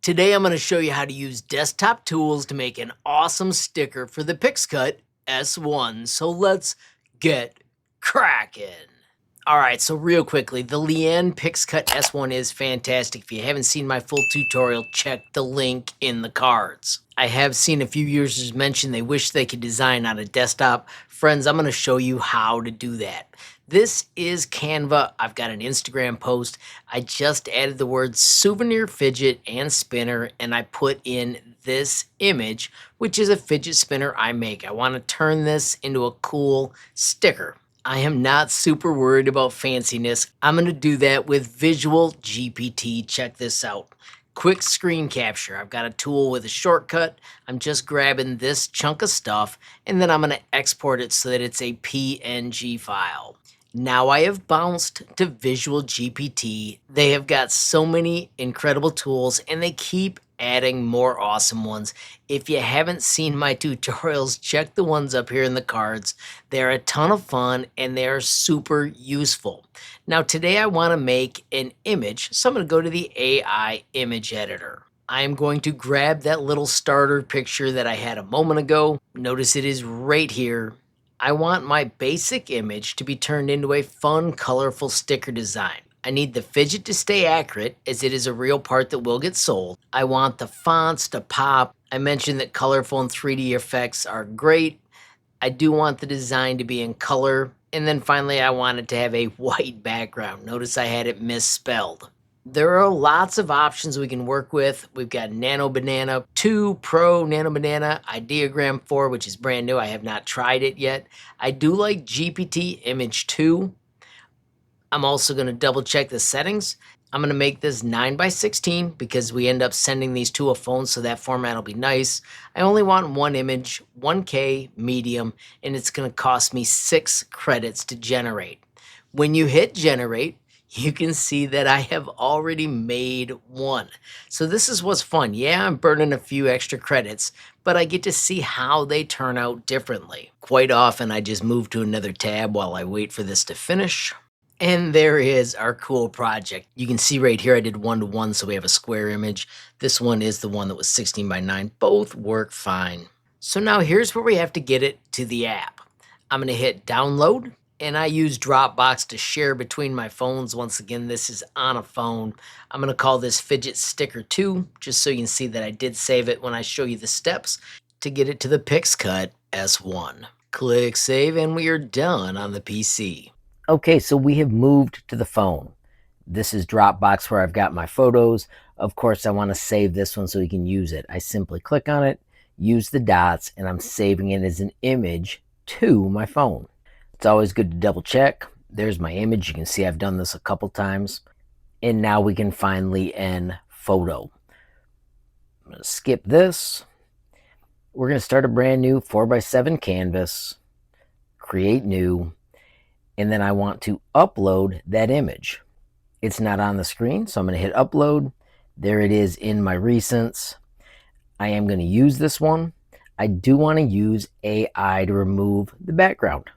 Today I'm going to show you how to use desktop tools to make an awesome sticker for the PixCut S1. So let's get cracking. All right, so real quickly, the Liene PixCut S1 is fantastic. If you haven't seen my full tutorial, check the link in the cards. I have seen a few users mention they wish they could design on a desktop. Friends, I'm going to show you how to do that. This is Canva. I've got an Instagram post. I just added the words souvenir fidget and spinner, and I put in this image, which is a fidget spinner I make. I want to turn this into a cool sticker. I am not super worried about fanciness. I'm going to do that with Visual GPT. Check this out. Quick screen capture. I've got a tool with a shortcut. I'm just grabbing this chunk of stuff, and then I'm going to export it so that it's a PNG file. Now I have bounced to Visual GPT. They have got so many incredible tools, and they keep adding more awesome ones. If you haven't seen my tutorials, check the ones up here in the cards. They're a ton of fun and they're super useful. Now today I want to make an image, so I'm going to go to the AI image editor. I am going to grab that little starter picture that I had a moment ago. Notice it is right here. I want my basic image to be turned into a fun, colorful sticker design. I need the fidget to stay accurate, as it is a real part that will get sold. I want the fonts to pop. I mentioned that colorful and 3D effects are great. I do want the design to be in color. And then finally, I want it to have a white background. Notice I had it misspelled. There are lots of options we can work with. We've got Nano Banana 2 Pro, Nano Banana, Ideogram 4, which is brand new. I have not tried it yet. I do like GPT Image 2. I'm also going to double check the settings. I'm going to make this 9x16 because we end up sending these to a phone, so that format will be nice. I only want one image, 1K, medium, and it's going to cost me 6 credits to generate. When you hit generate, you can see that I have already made one. So this is what's fun. Yeah, I'm burning a few extra credits, but I get to see how they turn out differently. Quite often, I just move to another tab while I wait for this to finish. And there is our cool project. You can see right here I did 1:1, so we have a square image. This one is the one that was 16:9. Both work fine. So now here's where we have to get it to the app. I'm going to hit download, and I use Dropbox to share between my phones. Once again, this is on a phone. I'm going to call this Fidget Sticker 2, just so you can see that I did save it when I show you the steps to get it to the PixCut S1. Click save, and we are done on the PC. Okay, so we have moved to the phone. This is Dropbox where I've got my photos. Of course, I want to save this one so we can use it. I simply click on it, use the dots, and I'm saving it as an image to my phone. It's always good to double check. There's my image. You can see I've done this a couple times. And now we can finally end photo. I'm going to skip this. We're going to start a brand new 4x7 canvas, create new. And then I want to upload that image. It's not on the screen, so I'm going to hit upload. There it is in my recents. I am going to use this one. I do want to use AI to remove the background.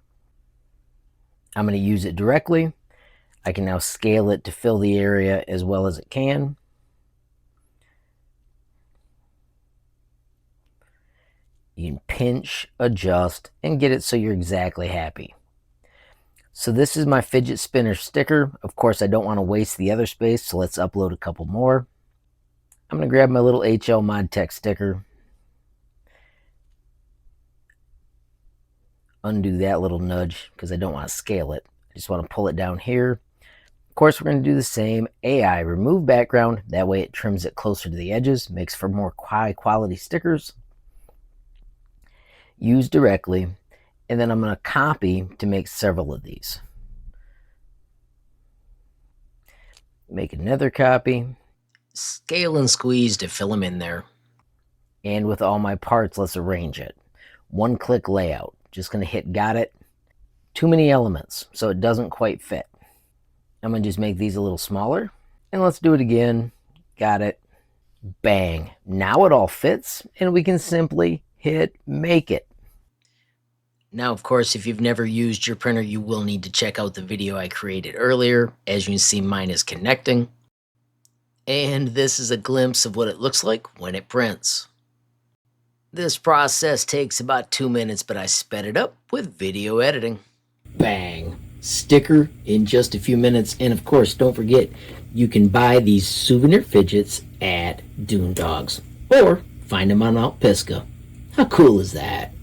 I'm going to use it directly. I can now scale it to fill the area as well as it can. You can pinch, adjust, and get it so you're exactly happy. So this is my fidget spinner sticker. Of course, I don't want to waste the other space, so let's upload a couple more. I'm going to grab my little HLModTech sticker. Undo that little nudge because I don't want to scale it. I just want to pull it down here. Of course, we're going to do the same. AI, remove background. That way it trims it closer to the edges, makes for more high quality stickers. Use directly. And then I'm going to copy to make several of these. Make another copy. Scale and squeeze to fill them in there. And with all my parts, let's arrange it. One-click layout. Just going to hit got it. Too many elements, so it doesn't quite fit. I'm going to just make these a little smaller. And let's do it again. Got it. Bang. Now it all fits, and we can simply hit make it. Now, of course, if you've never used your printer, you will need to check out the video I created earlier. As you can see, mine is connecting. And this is a glimpse of what it looks like when it prints. This process takes about 2 minutes, but I sped it up with video editing. Bang! Sticker in just a few minutes. And of course, don't forget, you can buy these souvenir fidgets at Doondogs or find them on Mount Pisgah. How cool is that?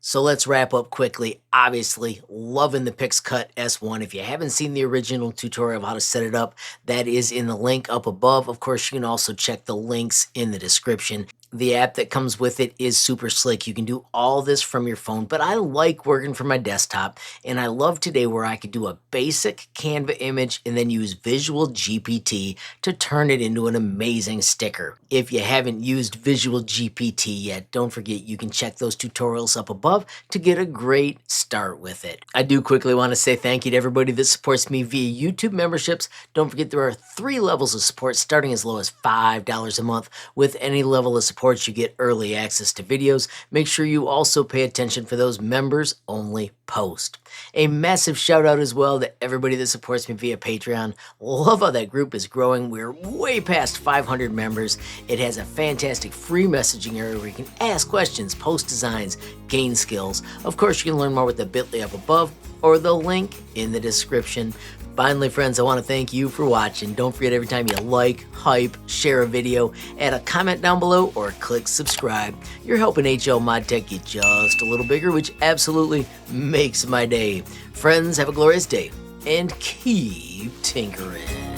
So let's wrap up quickly. Obviously, loving the PixCut S1. If you haven't seen the original tutorial of how to set it up, that is in the link up above. Of course, you can also check the links in the description. The app that comes with it is super slick. You can do all this from your phone, but I like working from my desktop, and I love today where I could do a basic Canva image and then use Visual GPT to turn it into an amazing sticker. If you haven't used Visual GPT yet, don't forget you can check those tutorials up above to get a great start with it. I do quickly want to say thank you to everybody that supports me via YouTube memberships. Don't forget there are 3 levels of support starting as low as $5 a month. With any level of support, you get early access to videos. Make sure you also pay attention for those members only posts. A massive shout out as well to everybody that supports me via Patreon. Love how that group is growing. We're way past 500 members. It has a fantastic free messaging area where you can ask questions, post designs, gain skills. Of course, you can learn more with the bit.ly up above or the link in the description. Finally, friends, I want to thank you for watching. Don't forget, every time you like, hype, share a video, add a comment down below, or click subscribe. You're helping HLModTech get just a little bigger, which absolutely makes my day. Friends, have a glorious day, and keep tinkering.